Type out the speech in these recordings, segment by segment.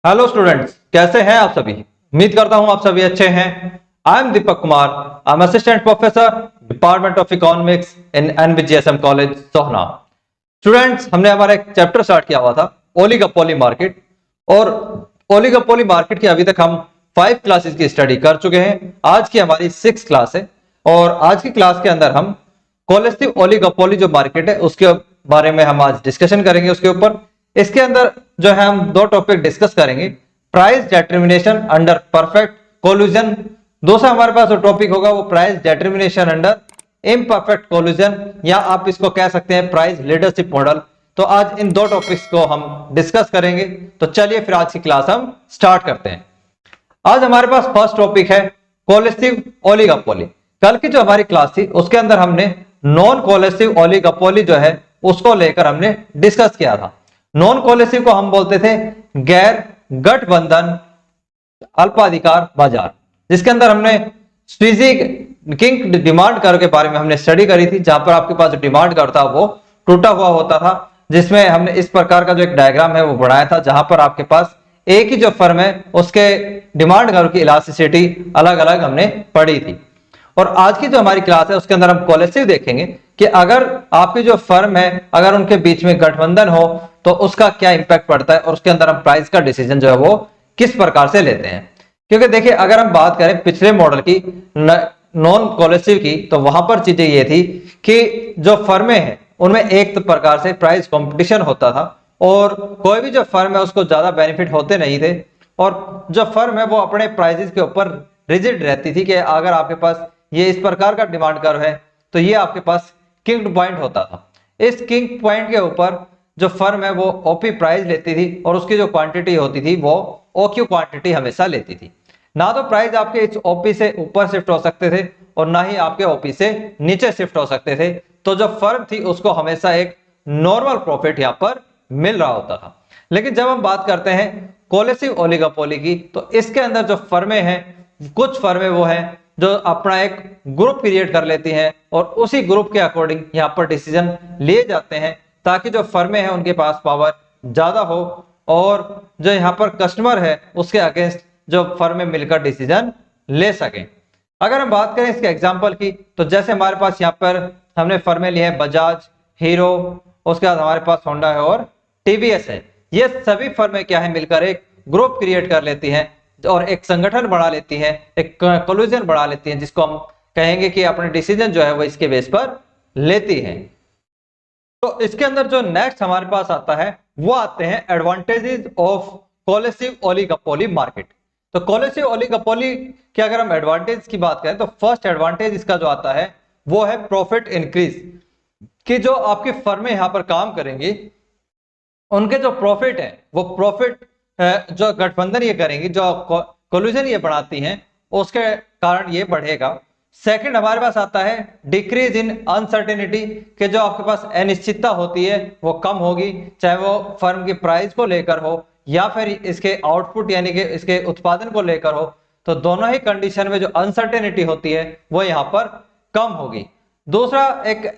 Hello students, कैसे हैं आप सभी। उम्मीद करता हूं आप सभी अच्छे हैं। I am Deepak Kumar. I am assistant professor, department of economics in NBGSM college Sohna. Students, हमने हमारा एक चैप्टर स्टार्ट किया हुआ था, ओलिगोपोली मार्केट। और ओलिगोपोली मार्केट की अभी तक हम 5 क्लासेस की स्टडी कर चुके हैं। आज की हमारी 6 क्लास है और आज की क्लास के अंदर हम कोलेस्टिव ओलिगोपोली जो मार्केट है उसके बारे में हम आज डिस्कशन करेंगे। उसके ऊपर इसके अंदर जो है हम दो टॉपिक डिस्कस करेंगे। Price determination under perfect collusion. दूसरा हमारे पास जो टॉपिक होगा वो price determination under imperfect collusion, या आप इसको कह सकते हैं प्राइस लीडरशिप मॉडल। तो आज इन दो टॉपिक्स को हम डिस्कस करेंगे। तो चलिए फिर आज की क्लास हम स्टार्ट करते हैं। आज हमारे पास फर्स्ट टॉपिक है कोलेस्टिव ओलिगोपोली। कल की जो हमारी क्लास थी उसके अंदर हमने नॉन कोलेस्टिव ओलिगोपोली जो है उसको लेकर हमने डिस्कस किया था। नॉन कोलेस्टिव को हम बोलते थे गैर गठबंधन अल्पाधिकार बाजार, जिसके अंदर हमने स्क्वीजी किंग डिमांड कर्व के बारे में हमने स्टडी करी थी, जहां पर आपके पास जो डिमांड कर्व था वो टूटा हुआ होता था, जिसमें हमने इस प्रकार का जो एक डायग्राम है वो बनाया था, जहां पर आपके पास एक ही जो फर्म है उसके डिमांड कर्व की इलास्टिसिटी अलग अलग हमने पढ़ी थी। और आज की जो हमारी क्लास है उसके अंदर हम कोलेस्टिव देखेंगे कि अगर आपकी जो फर्म है अगर उनके बीच में गठबंधन हो तो उसका क्या इंपैक्ट पड़ता है, और उसके अंदर हम प्राइस का डिसीजन जो है वो किस प्रकार से लेते हैं। क्योंकि देखिए, अगर हम बात करें पिछले मॉडल की नॉन कोलेस्टिव की, तो वहां पर चीजें ये थी कि जो फर्में हैं उनमें एक प्रकार से प्राइस कंपटीशन होता था और कोई भी जो फर्म है उसको ज्यादा बेनिफिट होते नहीं थे, और जो फर्म है वो अपने प्राइजेस के ऊपर रिजिड रहती थी कि अगर आपके पास ये इस प्रकार का डिमांड कर्व है तो ये आपके पास किंग पॉइंट होता था। इस किंग पॉइंट के ऊपर जो फर्म है वो ओपी प्राइस लेती थी और उसकी जो क्वांटिटी होती थी वो ओक्यू क्वांटिटी हमेशा लेती थी। ना तो प्राइस आपके इस ओपी से ऊपर शिफ्ट हो सकते थे और ना ही आपके ओपी से नीचे शिफ्ट हो सकते थे। तो जो फर्म थी उसको हमेशा एक नॉर्मल प्रॉफिट यहां पर मिल रहा होता था। लेकिन जब हम बात करते हैं कोलेस्टिव ओलिगोपोली की, तो इसके अंदर जो फर्में हैं, कुछ फर्में वो हैं जो अपना एक ग्रुप क्रिएट कर लेती हैं और उसी ग्रुप के अकॉर्डिंग यहाँ पर डिसीजन लिए जाते हैं, ताकि जो फर्में हैं उनके पास पावर ज्यादा हो और जो यहाँ पर कस्टमर है उसके अगेंस्ट जो फर्में मिलकर डिसीजन ले सकें। अगर हम बात करें इसके एग्जाम्पल की, तो जैसे हमारे पास यहाँ पर हमने फर्में ली है बजाज, हीरो, उसके बाद हमारे पास होंडा है और टीवीएस है। ये सभी फर्में क्या है, मिलकर एक ग्रुप क्रिएट कर लेती हैं और एक संगठन बना लेती है, एक कोल्यूजन बना लेती है, जिसको हम कहेंगे कि अपने डिसीजन जो है वो इसके बेस पर लेती है। तो इसके अंदर जो नेक्स्ट हमारे पास आता है वो आते हैं एडवांटेजेस ऑफ कोलेस्टिव ओलिगोपोली मार्केट। तो कोलेस्टिव ओलिगोपोली के अगर हम एडवांटेज की बात करें तो फर्स्ट एडवांटेज इसका जो आता है वो है प्रॉफिट इंक्रीज। कि जो आपकी फर्में यहां पर काम करेंगी उनके जो प्रॉफिट है वो प्रॉफिट जो गठबंधन ये करेंगी, जो कोल्यूजन ये बढ़ाती हैं, उसके कारण ये बढ़ेगा। सेकंड हमारे पास आता है डिक्रीज इन अनसर्टेनिटी, कि जो आपके पास अनिश्चितता होती है वो कम होगी, चाहे वो फर्म की प्राइस को लेकर हो या फिर इसके आउटपुट यानी कि इसके उत्पादन को लेकर हो। तो दोनों ही कंडीशन में जो अनसर्टेनिटी होती है वो यहाँ पर कम होगी। दूसरा एक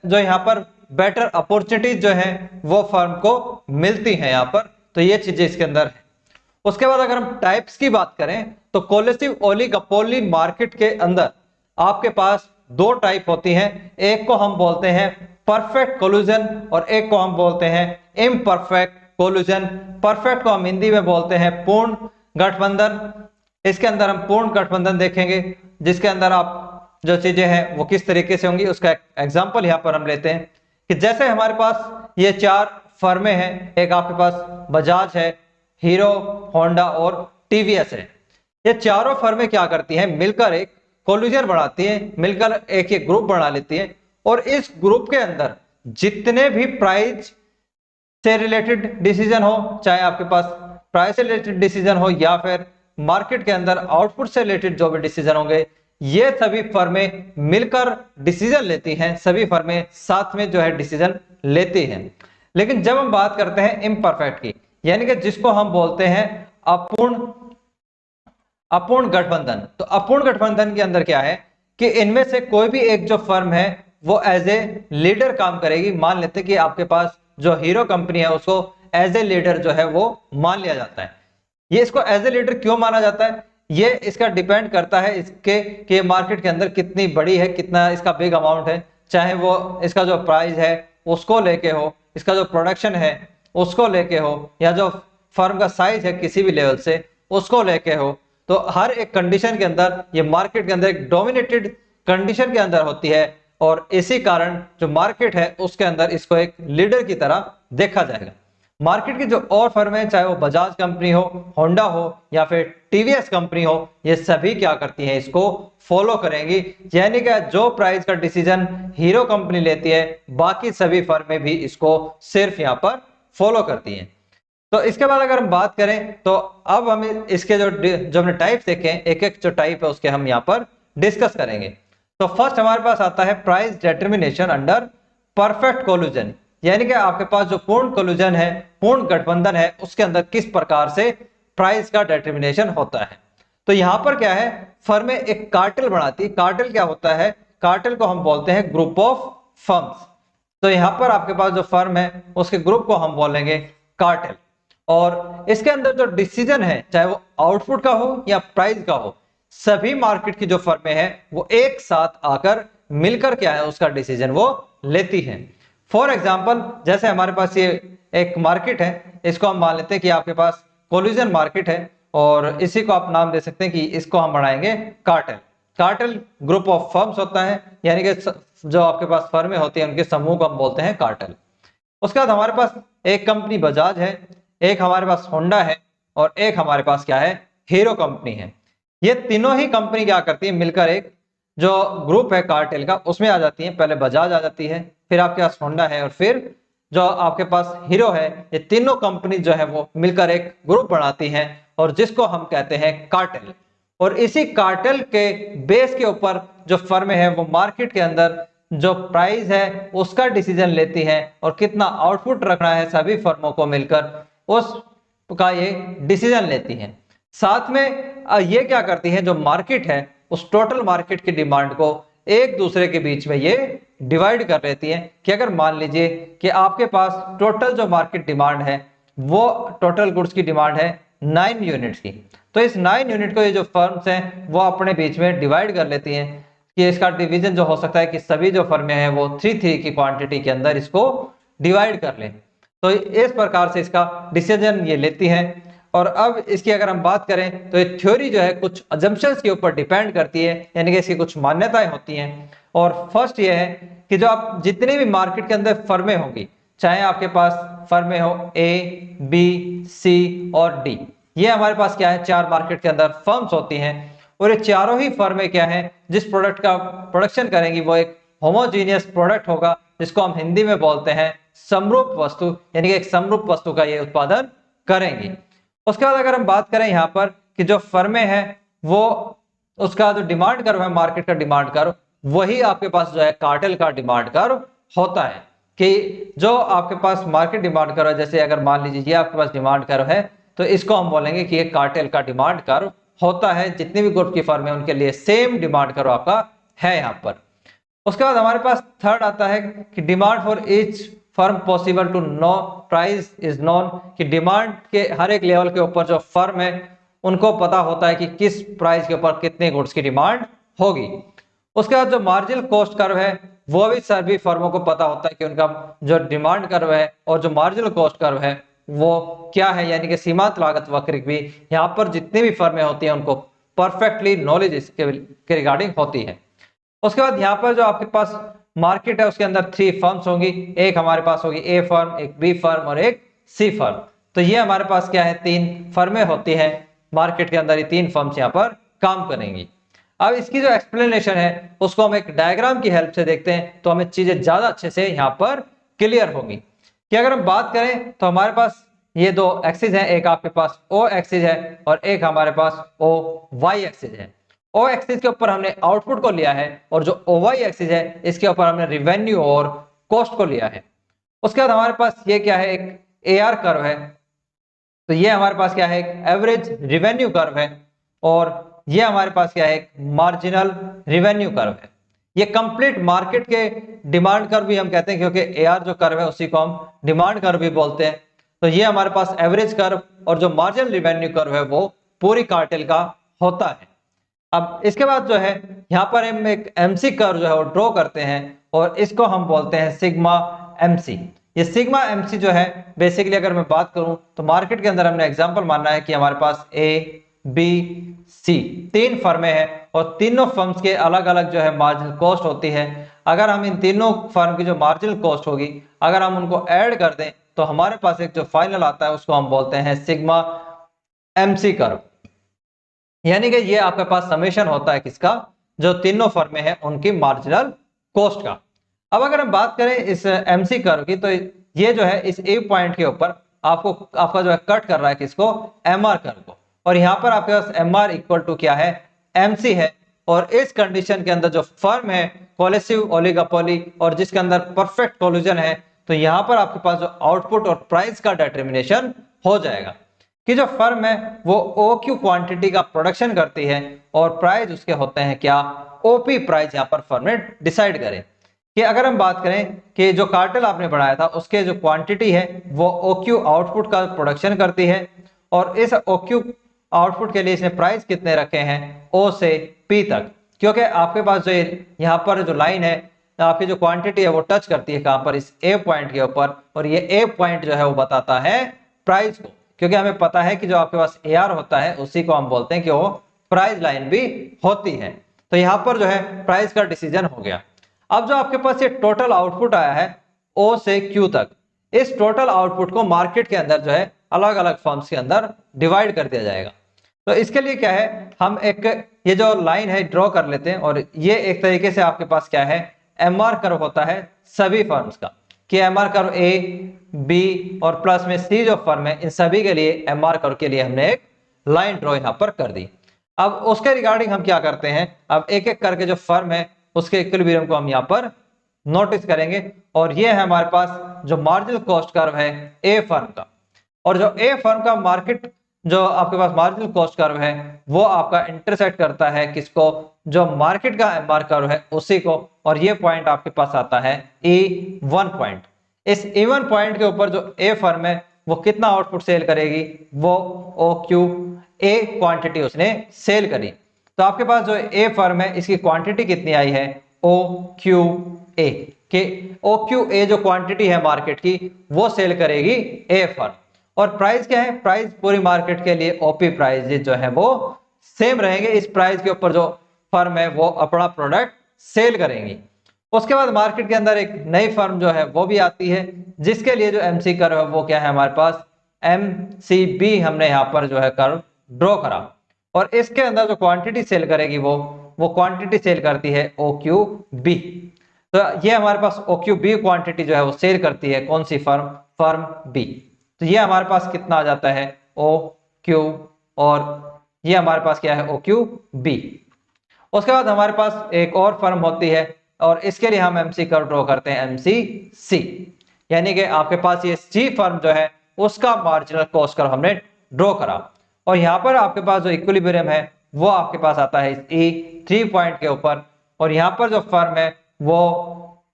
जो यहाँ पर बेटर अपॉर्चुनिटीज जो है वो फर्म को मिलती हैं यहाँ पर। तो ये चीजें इसके अंदर है। उसके बाद अगर हम टाइप्स की बात करें तो कोलेस्टिव ओलिगोपोली मार्केट के अंदर आपके पास दो टाइप होती हैं। एक को हम बोलते हैं परफेक्ट कोल्यूजन और एक को हम बोलते हैं इम्परफेक्ट कोल्यूजन। परफेक्ट को हम हिंदी में बोलते हैं पूर्ण गठबंधन। इसके अंदर हम पूर्ण गठबंधन देखेंगे, जिसके अंदर आप जो चीजें हैं वो किस तरीके से होंगी उसका एग्जांपल यहां पर हम लेते हैं। कि जैसे हमारे पास ये 4 फर्में हैं, एक आपके पास बजाज है, हीरो, होंडा और टीवीएस है। ये चारों फर्में क्या करती हैं, मिलकर एक कोल्यूजन बनाती हैं, मिलकर एक ग्रुप बना लेती हैं और इस ग्रुप के अंदर जितने भी प्राइस से रिलेटेड डिसीजन हो, चाहे आपके पास प्राइस से रिलेटेड डिसीजन हो या फिर मार्केट के अंदर आउटपुट से रिलेटेड जो भी डिसीजन होंगे, ये सभी फर्में मिलकर डिसीजन लेती हैं, सभी फर्में साथ में जो है डिसीजन लेती हैं। लेकिन जब हम बात करते हैं इम्परफेक्ट की, यानी कि जिसको हम बोलते हैं अपूर्ण गठबंधन, तो अपूर्ण गठबंधन के अंदर क्या है कि इनमें से कोई भी एक जो फर्म है वो एज ए लीडर काम करेगी। मान लेते कि आपके पास जो हीरो कंपनी है उसको एज ए लीडर जो है वो मान लिया जाता है। ये इसको एज ए लीडर क्यों माना जाता है, ये इसका डिपेंड करता है इसके कि मार्केट के अंदर कितनी बड़ी है, कितना इसका बिग अमाउंट है, चाहे वो इसका जो प्राइस है उसको लेके हो, इसका जो प्रोडक्शन है उसको लेके हो, या जो फर्म का साइज है किसी भी लेवल से उसको लेके हो। तो हर एक कंडीशन के अंदर ये मार्केट के अंदर एक डोमिनेटेड कंडीशन के अंदर होती है, और इसी कारण जो मार्केट है उसके अंदर इसको एक लीडर की तरह देखा जाएगा। मार्केट की जो और फर्म है, चाहे वो बजाज कंपनी हो, होंडा हो या फिर टीवीएस कंपनी हो, ये सभी क्या करती हैं, इसको फॉलो करेंगी। यानी कि जो प्राइस का डिसीजन हीरो कंपनी लेती है, बाकी सभी फर्में भी इसको सिर्फ यहाँ पर फॉलो करती हैं। तो इसके बाद अगर हम बात करें तो अब हम इसके जो हमने टाइप देखे, एक एक जो टाइप है उसके हम यहाँ पर डिस्कस करेंगे। तो फर्स्ट हमारे पास आता है प्राइस डिटर्मिनेशन अंडर परफेक्ट कोलूजन, यानी कि आपके पास जो पूर्ण कोलूजन है, पूर्ण गठबंधन है, उसके अंदर किस प्रकार से प्राइस का डिटर्मिनेशन होता है। तो यहां पर क्या है, फर्में एक कार्टेल बनाती है। कार्टेल क्या होता है, कार्टेल को हम बोलते हैं ग्रुप ऑफ फर्म्स। तो यहां पर आपके पास जो फर्म है उसके ग्रुप को हम बोलेंगे कार्टेल, और इसके अंदर जो डिसीजन है, चाहे वो आउटपुट का हो या प्राइस का हो, सभी मार्केट की जो फर्में हैं वो एक साथ आकर मिलकर क्या है उसका डिसीजन वो लेती हैं। फॉर एग्जाम्पल, जैसे हमारे पास ये एक मार्केट है, इसको हम मान लेते हैं कि आपके पास कोलिजन मार्केट है, और इसी को आप नाम दे सकते हैं कि इसको हम बनाएंगे cartel. Cartel group of firms होता है, यानी कि जो आपके पास फर्में होती हैं उनके समूह को हम बोलते हैं कार्टेल। उसके बाद हमारे पास एक कंपनी बजाज है, एक हमारे पास होंडा है, और एक हमारे पास क्या है, हीरो कंपनी है। ये तीनों ही कंपनी क्या करती है, मिलकर एक जो ग्रुप है कार्टेल का उसमें आ जाती है। पहले बजाज आ जाती है, फिर आपके पास होंडा है, और फिर जो आपके पास हीरो है। ये तीनों कंपनी जो है वो मिलकर एक ग्रुप बनाती हैं, और जिसको हम कहते हैं कार्टेल। और इसी कार्टेल के बेस के ऊपर जो फर्में हैं वो मार्केट के अंदर जो प्राइस है उसका डिसीजन लेती है, और कितना आउटपुट रखना है सभी फर्मों को मिलकर उसका ये डिसीजन लेती हैं। साथ में ये क्या करती है, जो मार्केट है उस टोटल मार्केट की डिमांड को एक दूसरे के बीच में ये डिवाइड कर लेती है। कि अगर मान लीजिए कि आपके पास टोटल जो मार्केट डिमांड है वो टोटल गुड्स की डिमांड है 9 यूनिट्स की, तो इस 9 यूनिट को ये जो फर्म्स हैं वो अपने बीच में डिवाइड कर लेती हैं। कि इसका डिवीजन जो हो सकता है कि सभी जो फर्में हैं वो 3 की क्वांटिटी के अंदर इसको डिवाइड कर लें। तो इस प्रकार से इसका डिसीजन ये लेती है। और अब इसकी अगर हम बात करें तो ये थ्योरी जो है कुछ अजम्पशंस के ऊपर डिपेंड करती है, यानी कि इसकी कुछ मान्यताएं होती हैं। और फर्स्ट ये है कि जो आप जितने भी मार्केट के अंदर फर्में होंगी, चाहे आपके पास फर्में हो ए, बी, सी और डी, ये हमारे पास क्या है, 4 मार्केट के अंदर फर्म्स होती हैं। और ये चारों ही फर्में क्या है, जिस प्रोडक्ट का प्रोडक्शन करेंगी वो एक होमोजीनियस प्रोडक्ट होगा, जिसको हम हिंदी में बोलते हैं समरूप वस्तु, यानी कि एक समरूप वस्तु का ये उत्पादन करेंगी। उसके बाद अगर हम बात करें यहाँ पर कि जो फर्में हैं वो उसका जो डिमांड कर्व है, मार्केट का डिमांड कर्व, वही आपके पास जो है कार्टेल का डिमांड कर्व होता है। कि जो आपके पास मार्केट डिमांड कर्व है, जैसे अगर मान लीजिए ये आपके पास डिमांड कर्व है, तो इसको हम बोलेंगे कि ये कार्टेल का डिमांड कर्व होता है। जितने भी ग्रुप की फर्म है उनके लिए सेम डिमांड कर्व आपका है यहाँ पर। उसके बाद हमारे पास थर्ड आता है कि demand for each firm possible to know price is known, कि डिमांड के हर एक लेवल के ऊपर जो फर्म है उनको पता होता है कि किस प्राइस के ऊपर कितने गुड्स की डिमांड होगी। उसके बाद जो मार्जिनल कॉस्ट कर्व है वो भी सभी फर्मों को पता होता है कि उनका जो डिमांड कर्व है और जो मार्जिनल कॉस्ट कर्व है वो क्या है, यानी कि सीमांत लागत वक्र भी यहाँ पर जितनी भी फर्में होती हैं उनको परफेक्टली नॉलेज इसके रिगार्डिंग होती है। उसके बाद यहाँ पर जो आपके पास मार्केट है उसके अंदर 3 फर्म्स होंगी, एक हमारे पास होगी ए फर्म, एक बी फर्म और एक सी फर्म। तो ये हमारे पास क्या है, 3 फर्में होती हैं मार्केट के अंदर, ये 3 फर्म्स यहाँ पर काम करेंगी। अब इसकी जो एक्सप्लेनेशन है उसको हम एक डायग्राम की हेल्प से देखते हैं, तो हमें चीजें ज्यादा अच्छे से यहाँ पर क्लियर होगी। कि अगर हम बात करें तो हमारे पास ये 2 एक्सिस हैं, एक आपके पास ओ एक्सिस है और एक हमारे पास ओ वाई एक्सिस है। ओ एक्सिस के ऊपर हमने आउटपुट को लिया है, और जो ओ वाई एक्सिस है इसके ऊपर हमने रिवेन्यू और कॉस्ट को लिया है। उसके बाद हमारे पास ये क्या है, एक एआर कर्व है। तो ये हमारे पास क्या है, एक एवरेज रिवेन्यू कर्व है, और ये हमारे पास क्या है, एक मार्जिनल रिवेन्यू कर्व है। ये कंप्लीट मार्केट के डिमांड कर्व भी हम कहते हैं, क्योंकि एआर जो कर्व है उसी को हम डिमांड कर्व भी बोलते हैं। तो ये हमारे पास एवरेज कर्व और जो मार्जिनल रेवेन्यू कर्व है वो पूरी कार्टेल का होता है। अब इसके बाद जो है यहाँ पर हम एक एमसी कर्व जो है वो ड्रॉ करते हैं और इसको हम बोलते हैं सिग्मा एमसी। ये सिग्मा एमसी जो है बेसिकली अगर मैं बात करूं तो मार्केट के अंदर हमने एग्जांपल मानना है कि हमारे पास ए बी सी 3 फर्में हैं और तीनों फर्म्स के अलग अलग जो है मार्जिनल कॉस्ट होती है। अगर हम इन तीनों फर्म की जो मार्जिनल कॉस्ट होगी अगर हम उनको ऐड कर दें तो हमारे पास एक जो फाइनल आता है उसको हम बोलते हैं सिग्मा एमसी कर्व। यानी कि ये आपके पास समेशन होता है किसका, जो तीनों फर्में हैं उनकी मार्जिनल कॉस्ट का। अब अगर हम बात करें इस एमसी कर्व की तो ये जो है इस ए पॉइंट के ऊपर आपका जो है कट कर रहा है किसको, एमआर कर्व को, और यहाँ पर आपके पास एमआर इक्वल टू क्या है, एमसी है। और इस कंडीशन के अंदर जो फर्म है कोलेसिव ओलिगोपोली और जिसके अंदर परफेक्ट कोलिजन है तो यहाँ पर आपके पास जो आउटपुट और प्राइस का डिटरमिनेशन हो जाएगा कि जो फर्म है वो ओक्यू क्वांटिटी का प्रोडक्शन करती है और प्राइस उसके होते हैं क्या, ओपी प्राइस यहाँ पर फर्म ने डिसाइड करे। कि अगर हम बात करें कि जो कार्टेल आपने बनाया था उसके जो क्वांटिटी है वो ओक्यू आउटपुट का प्रोडक्शन करती है और इस ओक्यू आउटपुट के लिए इसने प्राइस कितने रखे हैं, ओ से पी तक, क्योंकि आपके पास जो यहाँ पर जो लाइन है आपकी जो क्वांटिटी है वो टच करती है कहां पर, इस ए पॉइंट के ऊपर, और ये ए पॉइंट जो है वो बताता है प्राइस को, क्योंकि हमें पता है कि जो आपके पास ए आर होता है उसी को हम बोलते हैं कि वो प्राइस लाइन भी होती है। तो यहाँ पर जो है प्राइस का डिसीजन हो गया। अब जो आपके पास ये टोटल आउटपुट आया है ओ से क्यू तक, इस टोटल आउटपुट को मार्केट के अंदर जो है अलग अलग फर्म्स के अंदर डिवाइड कर दिया जाएगा। तो इसके लिए क्या है, हम एक ये जो लाइन है ड्रॉ कर लेते हैं और ये एक तरीके से आपके पास क्या है, एमआर कर्व होता है सभी फर्म्स का, कि एमआर कर्व ए बी और प्लस में सी जो फर्म है इन सभी के लिए एमआर कर्व के लिए हमने एक लाइन ड्रॉ यहाँ पर कर दी। अब उसके रिगार्डिंग हम क्या करते हैं, अब एक एक करके जो फर्म है उसके इक्विलिब्रियम को हम यहाँ पर नोटिस करेंगे और ये है हमारे पास जो मार्जिनल कॉस्ट कर्व है ए फर्म का, और जो ए फर्म का मार्केट जो आपके पास मार्जिनल कॉस्ट कर्व है वो आपका इंटरसेक्ट करता है किसको, जो मार्केट का एमआर कर्व है उसी को, और ये पॉइंट आपके पास आता है E1 पॉइंट। इस E1 पॉइंट के ऊपर जो ए फर्म है वो कितना आउटपुट सेल करेगी, वो ओ क्यू ए क्वांटिटी उसने सेल करी। तो आपके पास जो ए फर्म है इसकी क्वांटिटी कितनी आई है, ओ क्यू ए, के ओ क्यू ए जो क्वांटिटी है मार्केट की वो सेल करेगी ए फर्म, और प्राइस क्या है, प्राइस पूरी मार्केट के लिए ओपी प्राइस जो है वो सेम रहेंगे। इस प्राइस के ऊपर जो फर्म है वो अपना प्रोडक्ट सेल करेंगी। उसके बाद मार्केट के अंदर एक नई फर्म जो है वो भी आती है जिसके लिए जो एमसी कर्व है वो क्या है हमारे पास, एमसीबी हमने यहाँ पर जो है कर्व ड्रॉ करा, और इसके अंदर जो क्वांटिटी सेल करेगी वो क्वांटिटी सेल करती है ओ क्यू बी। तो ये हमारे पास ओ क्यू बी क्वांटिटी जो है वो सेल करती है कौन सी फर्म, फर्म बी। तो ये हमारे पास कितना आ जाता है ओ क्यू, और ये हमारे पास क्या है ओ क्यू बी। उसके बाद हमारे पास एक और फर्म होती है और इसके लिए हम एमसी कर्व ड्रॉ करते हैं एमसी सी, यानी कि आपके पास ये सी फर्म जो है उसका मार्जिनल कॉस्ट कर्व हमने ड्रॉ करा, और यहाँ पर आपके पास जो इक्विलिब्रियम है वो आपके पास आता है E3 पॉइंट के ऊपर, और यहाँ पर जो फर्म है वो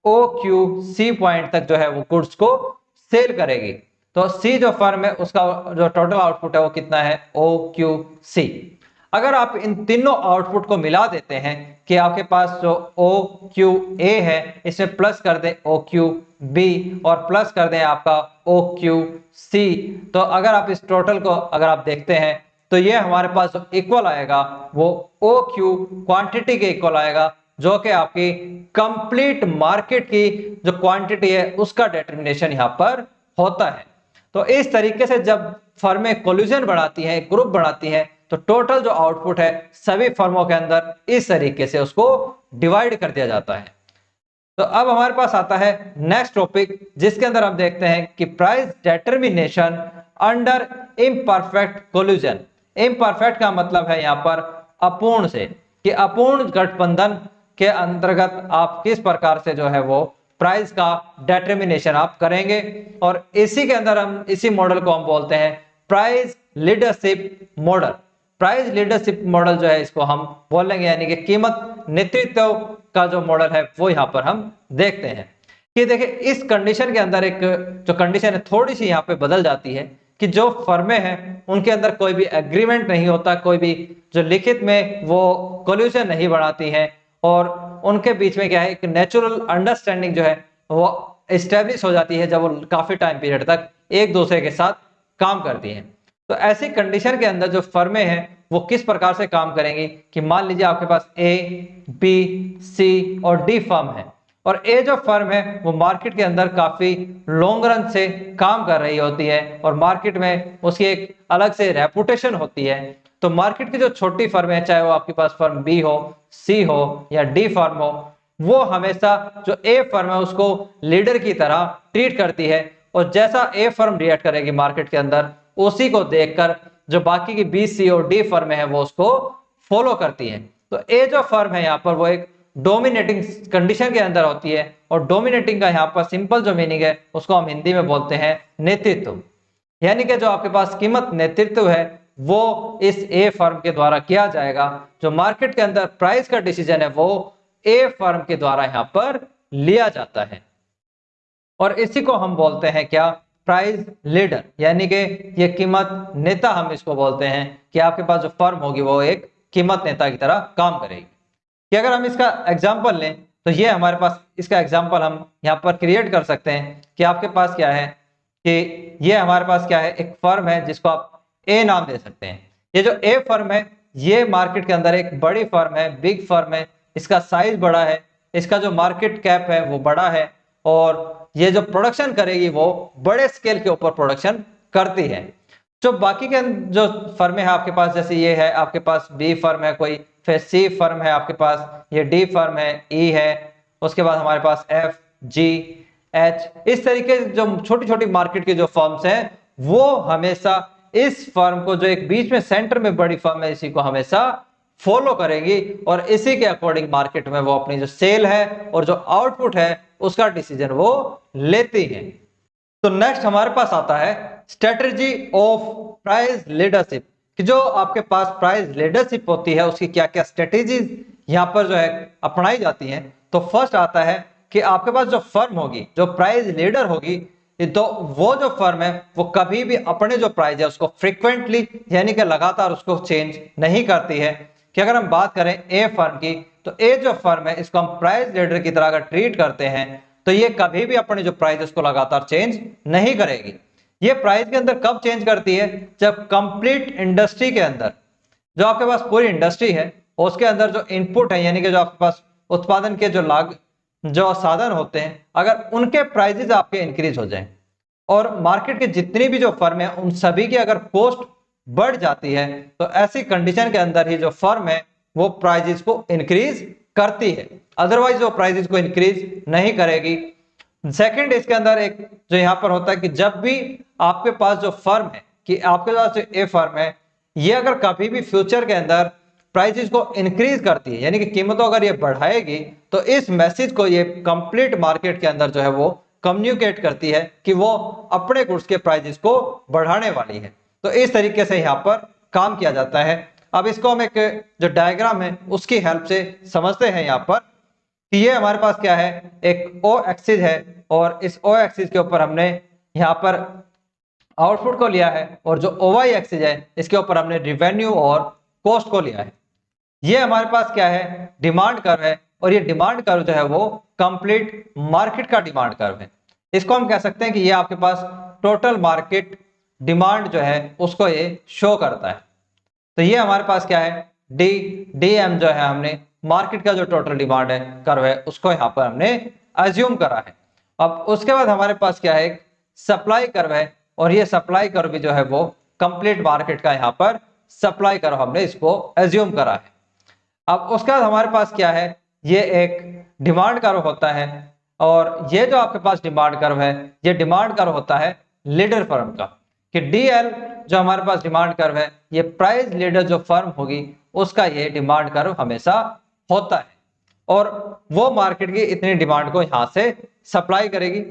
ओ क्यू सी पॉइंट तक जो है वो गुड्स को सेल करेगी। तो सी जो फर्म है उसका जो टोटल आउटपुट है वो कितना है, ओ क्यू सी। अगर आप इन तीनों आउटपुट को मिला देते हैं कि आपके पास जो ओ क्यू ए है इसमें प्लस कर दें ओ क्यू बी और प्लस कर दें आपका ओ क्यू सी, तो अगर आप इस टोटल को अगर आप देखते हैं तो ये हमारे पास जो इक्वल आएगा वो ओ क्यू क्वांटिटी के इक्वल आएगा, जो कि आपकी कंप्लीट मार्केट की जो क्वांटिटी है उसका डिटरमिनेशन यहाँ पर होता है। तो इस तरीके से जब फर्में कोलिजन बढ़ाती हैं, ग्रुप बढ़ाती हैं, तो टोटल जो आउटपुट है सभी फर्मों के अंदर इस तरीके से उसको डिवाइड कर दिया जाता है। तो अब हमारे पास आता है नेक्स्ट टॉपिक जिसके अंदर हम देखते हैं कि price determination under imperfect collision. Imperfect का मतलब है यहाँ पर अपूर्ण से, कि अपूर्ण गठबंधन के अंतर्गत आप किस प्रकार से जो है वो प्राइस का डिटरमिनेशन आप करेंगे, और इसी के अंदर हम इसी मॉडल को हम बोलते हैं price leadership model. Price leadership model जो है इसको हम बोलेंगे, यानी कि कीमत नेतृत्व का जो मॉडल है वो यहाँ पर हम देखते हैं कि देखिए इस कंडीशन के अंदर एक जो कंडीशन है थोड़ी सी यहाँ पे बदल जाती है कि जो फर्में हैं उनके अंदर कोई भी एग्रीमेंट नहीं होता, कोई भी जो लिखित में वो कोल्यूशन नहीं बढ़ाती हैं, और उनके बीच में क्या है, एक नेचुरल अंडरस्टैंडिंग जो है वो एस्टेब्लिश हो जाती है जब वो काफी टाइम पीरियड तक एक दूसरे के साथ काम करती हैं। तो ऐसी कंडीशन के अंदर जो फर्में हैं वो किस प्रकार से काम करेंगी कि मान लीजिए आपके पास ए, बी, सी और डी फर्म है, और ए जो फर्म है वो मार्केट के अंदर काफी लॉन्ग रन से काम कर रही होती है और मार्केट में उसकी एक अलग से रेपुटेशन होती है। तो मार्केट की जो छोटी फर्म है, चाहे वो आपके पास फर्म बी हो, सी हो या डी फर्म हो, वो हमेशा जो ए फर्म है उसको लीडर की तरह ट्रीट करती है, और जैसा ए फर्म रिएक्ट करेगी मार्केट के अंदर उसी को देखकर जो बाकी की बी, सी और डी फर्म है वो उसको फॉलो करती है। तो ए जो फर्म है यहाँ पर वो एक डोमिनेटिंग कंडीशन के अंदर होती है, और डोमिनेटिंग का यहाँ पर सिंपल जो मीनिंग है उसको हम हिंदी में बोलते हैं नेतृत्व। यानी कि जो आपके पास कीमत नेतृत्व है वो इस ए फर्म के द्वारा किया जाएगा। जो मार्केट के अंदर प्राइस का डिसीजन है वो ए फर्म के द्वारा यहाँ पर लिया जाता है, और इसी को हम बोलते हैं क्या, प्राइस लीडर। यानी कि ये कीमत नेता हम इसको बोलते हैं कि आपके पास जो फर्म होगी वो एक कीमत नेता की तरह काम करेगी। कि अगर हम इसका एग्जाम्पल लें तो ये हमारे पास इसका एग्जाम्पल हम यहाँ पर क्रिएट कर सकते हैं कि आपके पास क्या है कि ये हमारे पास क्या है, एक फर्म है जिसको आप ए नाम दे सकते हैं। ये जो ए फर्म है ये मार्केट के अंदर एक बड़ी फर्म है, बिग फर्म है, इसका साइज बड़ा है, इसका जो मार्केट कैप है वो बड़ा है, और ये जो प्रोडक्शन करेगी वो बड़े स्केल के ऊपर प्रोडक्शन करती है। जो बाकी के जो फर्में हैं आपके पास, जैसे ये है आपके पास बी फर्म है कोई, फिर सी फर्म है आपके पास, ये डी फर्म है, ई है, उसके बाद हमारे पास एफ, जी, एच, इस तरीके से जो छोटी छोटी मार्केट की जो फर्म्स हैं वो हमेशा इस फर्म को, जो एक बीच में सेंटर में बड़ी फर्म है, इसी को हमेशा फॉलो करेंगी, और इसी के अकॉर्डिंग मार्केट में वो अपनी जो सेल है और जो आउटपुट है उसका डिसीजन वो लेती है। तो नेक्स्ट हमारे पास आता है स्ट्रेटजी ऑफ प्राइस लीडरशिप, कि जो आपके पास प्राइस लीडरशिप होती है उसकी क्या क्या स्ट्रेटेजीज यहाँ पर जो है अपनाई जाती हैं। तो फर्स्ट आता है कि आपके पास जो फर्म होगी, जो प्राइस लीडर होगी, तो वो जो फर्म है वो कभी भी अपने जो प्राइस है उसको फ्रीक्वेंटली यानी कि लगातार उसको चेंज नहीं करती है। कि अगर हम बात करें ए फर्म की, तो ए जो फर्म है इसको हम प्राइस लीडर की तरह अगर ट्रीट करते हैं तो ये कभी भी अपने जो प्राइस उसको लगातार चेंज नहीं करेगी। ये प्राइस के अंदर कब चेंज करती है, जब कंप्लीट इंडस्ट्री के अंदर, जो आपके पास पूरी इंडस्ट्री है उसके अंदर जो इनपुट है यानी कि जो आपके पास उत्पादन के जो साधन होते हैं, अगर उनके प्राइजेस आपके इंक्रीज हो जाएं और मार्केट के जितनी भी जो फर्म है उन सभी की अगर कॉस्ट बढ़ जाती है, तो ऐसी कंडीशन के अंदर ही जो फर्म है वो प्राइजेस को इंक्रीज करती है, अदरवाइज वो प्राइजेस को इंक्रीज नहीं करेगी। सेकंड इसके अंदर एक जो यहाँ पर होता है कि जब भी आपके पास जो फर्म है, कि आपके पास जो ए फर्म है ये अगर कभी भी फ्यूचर के अंदर प्राइसेस को इंक्रीज करती है यानी कि कीमतों अगर ये बढ़ाएगी, तो इस मैसेज को ये कंप्लीट मार्केट के अंदर जो है वो कम्युनिकेट करती है कि वो अपने गुड्स के प्राइसेस को बढ़ाने वाली है। तो इस तरीके से यहाँ पर काम किया जाता है। अब इसको हम एक जो डायग्राम है उसकी हेल्प से समझते हैं यहाँ पर कि ये हमारे पास क्या है, एक ओ एक्सिस है, और इस ओ एक्सिस के ऊपर हमने यहाँ पर आउटपुट को लिया है, और जो ओ वाई एक्सिस है इसके ऊपर हमने रिवेन्यू और कॉस्ट को लिया है। ये हमारे पास क्या है, डिमांड कर्व है, और ये डिमांड कर्व जो है वो कंप्लीट मार्केट का डिमांड कर्व है। इसको हम कह सकते हैं कि ये आपके पास टोटल मार्केट डिमांड जो है उसको ये शो करता है। तो ये हमारे पास क्या है, डी एम जो है हमने मार्केट का जो टोटल डिमांड है कर्व है उसको यहाँ पर हमने अज्यूम करा है। अब उसके बाद हमारे पास क्या है, सप्लाई कर्व है, और ये सप्लाई कर्व भी जो है वो कंप्लीट मार्केट का यहाँ पर सप्लाई कर्व हमने इसको अज्यूम करा है। अब उसके बाद हमारे पास क्या है, ये एक डिमांड कर्व होता है, और ये जो आपके पास डिमांड कर्व है ये डिमांड कर्व होता है लीडर फर्म का, कि डीएल जो हमारे पास डिमांड कर्व है ये प्राइस लीडर जो फर्म होगी उसका ये डिमांड कर्व हमेशा होता है, और वो मार्केट की इतनी डिमांड को यहां से सप्लाई करेगी।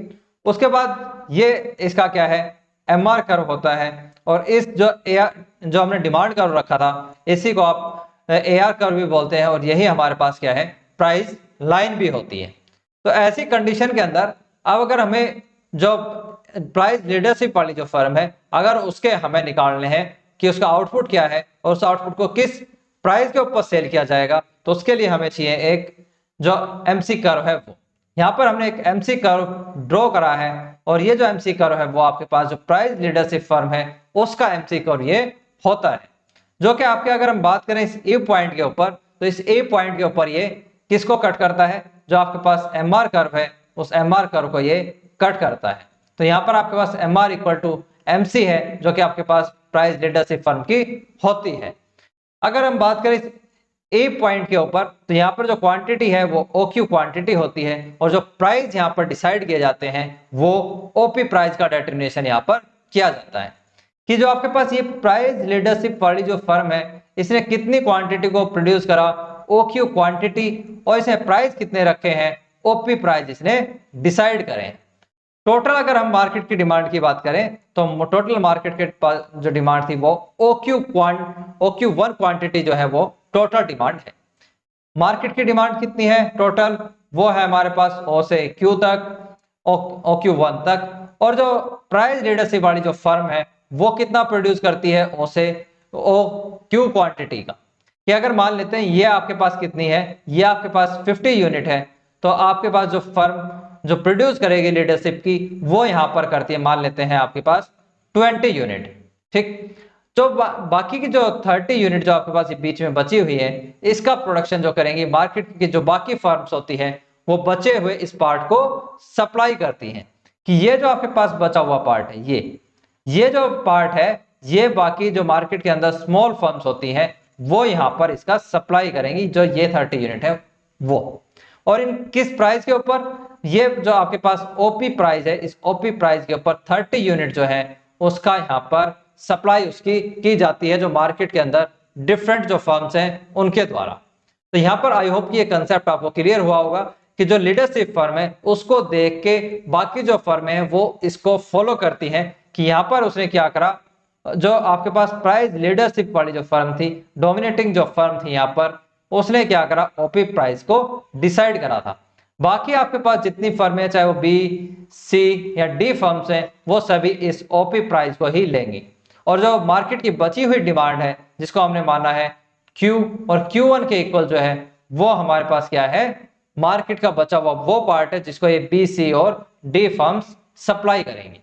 उसके बाद ये इसका क्या है, एमआर कर्व होता है, और इस जो हमने डिमांड कर्व रखा था इसी को आप एआर कर्व भी बोलते हैं, और यही हमारे पास क्या है, प्राइस लाइन भी होती है। तो ऐसी कंडीशन के अंदर अब अगर हमें जो प्राइस लीडरशिप वाली जो फर्म है, अगर उसके हमें निकालने हैं कि उसका आउटपुट क्या है और उस आउटपुट को किस प्राइस के ऊपर सेल किया जाएगा, तो उसके लिए हमें चाहिए एक जो एमसी कर्व है वो। यहाँ पर हमने एक एमसी कर्व ड्रॉ करा है और ये जो एमसी कर्व है वो आपके पास जो प्राइस लीडरशिप फर्म है उसका एमसी कर्व ये होता है, जो कि आपके अगर हम बात करें इस ए पॉइंट के ऊपर, तो इस ए पॉइंट के ऊपर ये किसको कट करता है, जो आपके पास एम आर कर्व है उस एम आर कर्व को ये कट करता है। तो यहाँ पर आपके पास M R equal to M C है, जो कि आपके पास प्राइस लीडरशिप फर्म की होती है। अगर हम बात करें ए पॉइंट के ऊपर, तो यहाँ पर जो क्वांटिटी है वो OQ क्वांटिटी होती है और जो प्राइस यहाँ पर डिसाइड किए जाते हैं वो OP प्राइस का डिटरमिनेशन यहाँ पर किया जाता है कि जो आपके पास ये प्राइस लीडरशिप वाली जो फर्म है इसने कितनी क्वांटिटी को प्रोड्यूस करा, OQ क्वांटिटी, और इसने प्राइस कितने रखे हैं, OP प्राइस इसने डिसाइड करें। टोटल अगर हम मार्केट की डिमांड की बात करें तो टोटल मार्केट के जो डिमांड थी वो OQ1 क्वांटिटी जो है वो टोटल डिमांड है। मार्केट की डिमांड कितनी है टोटल, वो है हमारे पास O से Q तक, OQ1 तक, और जो प्राइस लीडरशिप वाली जो फर्म है वो कितना प्रोड्यूस करती है O से OQ क्वांटिटी का। कि अगर मान लेते हैं ये आपके पास कितनी है, ये आपके पास 50 यूनिट है, तो आपके पास जो फर्म जो प्रोड्यूस करेगी लीडरशिप की वो यहां पर करती है, मान लेते हैं आपके पास 20 यूनिट, ठीक। तो बाकी की जो 30 यूनिट जो आपके पास बीच में बची हुई है इसका प्रोडक्शन जो करेंगी मार्केट की जो बाकी फर्म्स होती है वो बचे हुए इस पार्ट को सप्लाई करती हैं। कि ये जो आपके पास बचा हुआ पार्ट है, ये जो पार्ट है ये बाकी जो मार्केट के अंदर स्मॉल फर्म्स होती हैं वो यहां पर इसका सप्लाई करेंगी, जो ये 30 यूनिट है वो। और इन किस प्राइस के ऊपर, ये जो आपके पास ओपी प्राइस है इस ओपी प्राइस के ऊपर 30 यूनिट जो है उसका यहाँ पर सप्लाई उसकी की जाती है जो मार्केट के अंदर डिफरेंट जो फर्म्स हैं उनके द्वारा। तो यहाँ पर आई होप कि ये कंसेप्ट आपको क्लियर हुआ होगा कि जो लीडरशिप फर्म है उसको देख के बाकी जो फर्म है वो इसको फॉलो करती हैं कि यहाँ पर उसने क्या करा, जो आपके पास प्राइस लीडरशिप वाली जो फर्म थी, डोमिनेटिंग जो फर्म थी यहाँ पर, उसने क्या करा, ओपी प्राइस को डिसाइड करा था। बाकी आपके पास जितनी फर्म है चाहे वो बी सी या डी फर्म्स हैं वो सभी इस ओपी प्राइस को ही लेंगी। और जो मार्केट की बची हुई डिमांड है जिसको हमने माना है क्यू और Q1 के इक्वल जो है वो हमारे पास क्या है, मार्केट का बचा हुआ वो पार्ट है जिसको ये बी सी और डी फर्म्स सप्लाई करेंगी।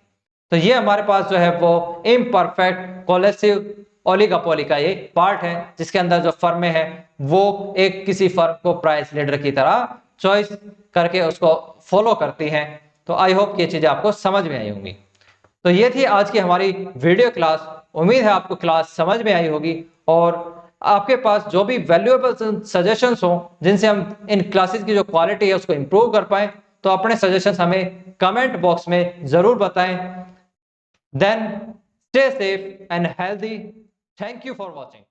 तो ये हमारे पास जो है वो इम्परफेक्ट कोलेसिव ओलिगोपोली का ये पार्ट है जिसके अंदर जो फर्में हैं वो एक किसी फर्म को प्राइस लीडर की तरह चॉइस करके उसको फॉलो करती हैं। तो आई होप ये चीजें आपको समझ में आई होंगी। तो ये थी आज की हमारी वीडियो क्लास। उम्मीद है आपको क्लास समझ में आई होगी और आपके पास जो भी वैल्यूएबल सजेशंस हो जिनसे हम इन क्लासेस की जो क्वालिटी है उसको इंप्रूव कर पाए, तो अपने सजेशंस हमें कमेंट बॉक्स में जरूर बताएं। Then stay safe and healthy. Thank you for watching.